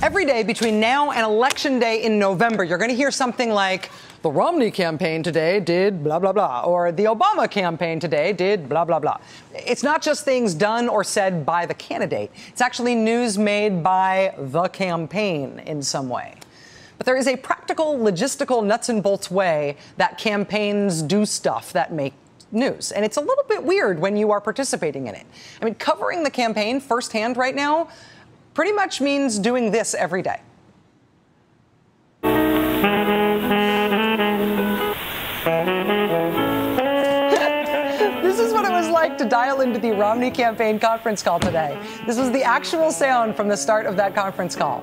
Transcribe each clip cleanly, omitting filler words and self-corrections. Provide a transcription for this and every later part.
Every day between now and Election Day in November, you're going to hear something like, the Romney campaign today did blah, blah, blah, or the Obama campaign today did blah, blah, blah. It's not just things done or said by the candidate. It's actually news made by the campaign in some way. But there is a practical, logistical, nuts and bolts way that campaigns do stuff that make news. And it's a little bit weird when you are participating in it. I mean, covering the campaign firsthand right now pretty much means doing this every day. This is what it was like to dial into the Romney campaign conference call today. This was the actual sound from the start of that conference call.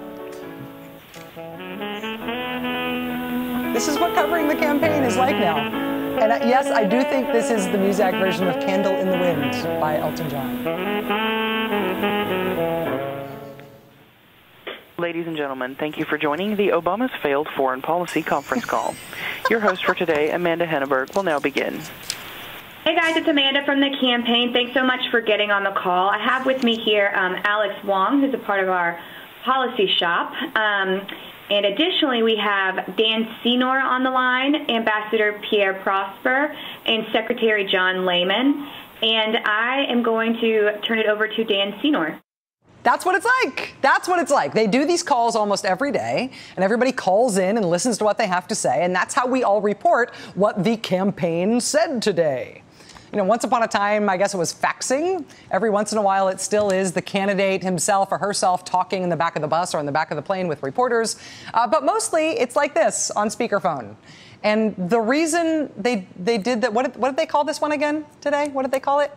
This is what covering the campaign is like now. And yes, I do think this is the Muzak version of Candle in the Wind by Elton John. Ladies and gentlemen, thank you for joining the Obama's Failed Foreign Policy conference call. Your host for today, Amanda Henneberg, will now begin. Hey guys, it's Amanda from the campaign. Thanks so much for getting on the call. I have with me here Alex Wong, who's a part of our policy shop. And additionally, we have Dan Senor on the line, Ambassador Pierre Prosper, and Secretary John Lehman. And I am going to turn it over to Dan Senor. That's what it's like. That's what it's like. They do these calls almost every day, and everybody calls in and listens to what they have to say, and that's how we all report what the campaign said today. You know, once upon a time, I guess it was faxing. Every once in a while, it still is the candidate himself or herself talking in the back of the bus or in the back of the plane with reporters. But mostly, it's like this on speakerphone. And the reason they did that, what did they call this one again today? What did they call it?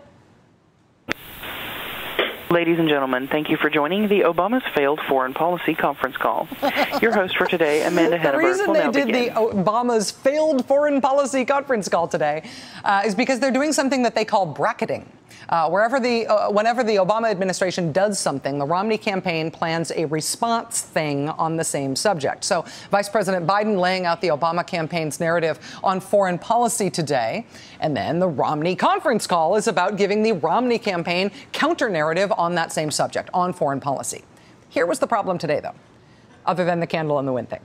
Ladies and gentlemen, thank you for joining the Obama's Failed Foreign Policy conference call. Your host for today, Amanda Henneberg, will now begin. The reason they did the Obama's Failed Foreign Policy conference call today is because they're doing something that they call bracketing. Whenever the Obama administration does something, the Romney campaign plans a response thing on the same subject. So Vice President Biden laying out the Obama campaign's narrative on foreign policy today, and then the Romney conference call is about giving the Romney campaign counter-narrative on that same subject, on foreign policy. Here was the problem today, though, other than the candle in the wind thing.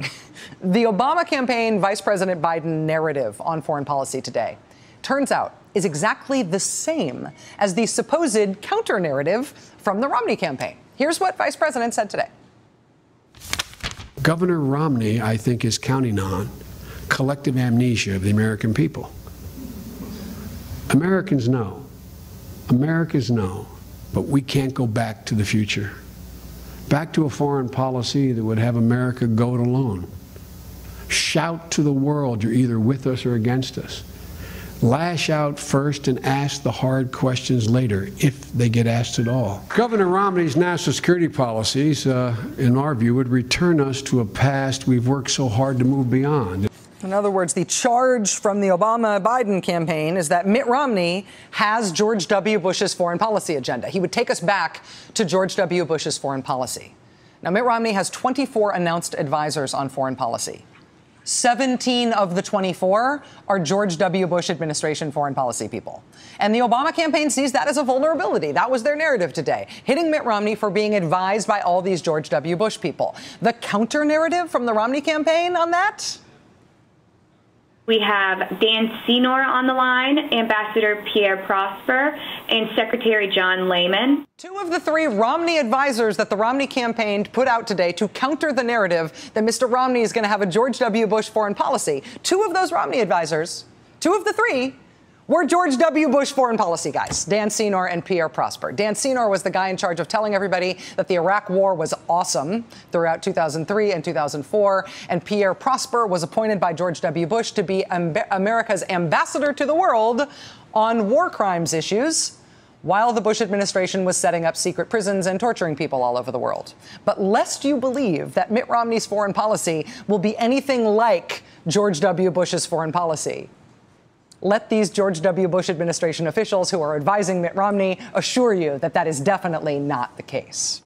The Obama campaign Vice President Biden narrative on foreign policy today turns out is exactly the same as the supposed counter-narrative from the Romney campaign. Here's what Vice President said today. Governor Romney, I think, is counting on collective amnesia of the American people. Americans know, but we can't go back to the future. Back to a foreign policy that would have America go it alone. Shout to the world you're either with us or against us. Lash out first and ask the hard questions later, if they get asked at all. Governor Romney's national security policies, in our view, would return us to a past we've worked so hard to move beyond. In other words, the charge from the Obama-Biden campaign is that Mitt Romney has George W. Bush's foreign policy agenda. He would take us back to George W. Bush's foreign policy. Now, Mitt Romney has 24 announced advisors on foreign policy. 17 of the 24 are George W. Bush administration foreign policy people. And the Obama campaign sees that as a vulnerability. That was their narrative today, hitting Mitt Romney for being advised by all these George W. Bush people. The counter-narrative from the Romney campaign on that? We have Dan Senor on the line, Ambassador Pierre Prosper, and Secretary John Lehman. Two of the three Romney advisors that the Romney campaign put out today to counter the narrative that Mr. Romney is going to have a George W. Bush foreign policy. Two of those Romney advisors, two of the three, were George W. Bush foreign policy guys, Dan Senor and Pierre Prosper. Dan Senor was the guy in charge of telling everybody that the Iraq war was awesome throughout 2003 and 2004. And Pierre Prosper was appointed by George W. Bush to be America's ambassador to the world on war crimes issues, while the Bush administration was setting up secret prisons and torturing people all over the world. But lest you believe that Mitt Romney's foreign policy will be anything like George W. Bush's foreign policy, let these George W. Bush administration officials who are advising Mitt Romney assure you that that is definitely not the case.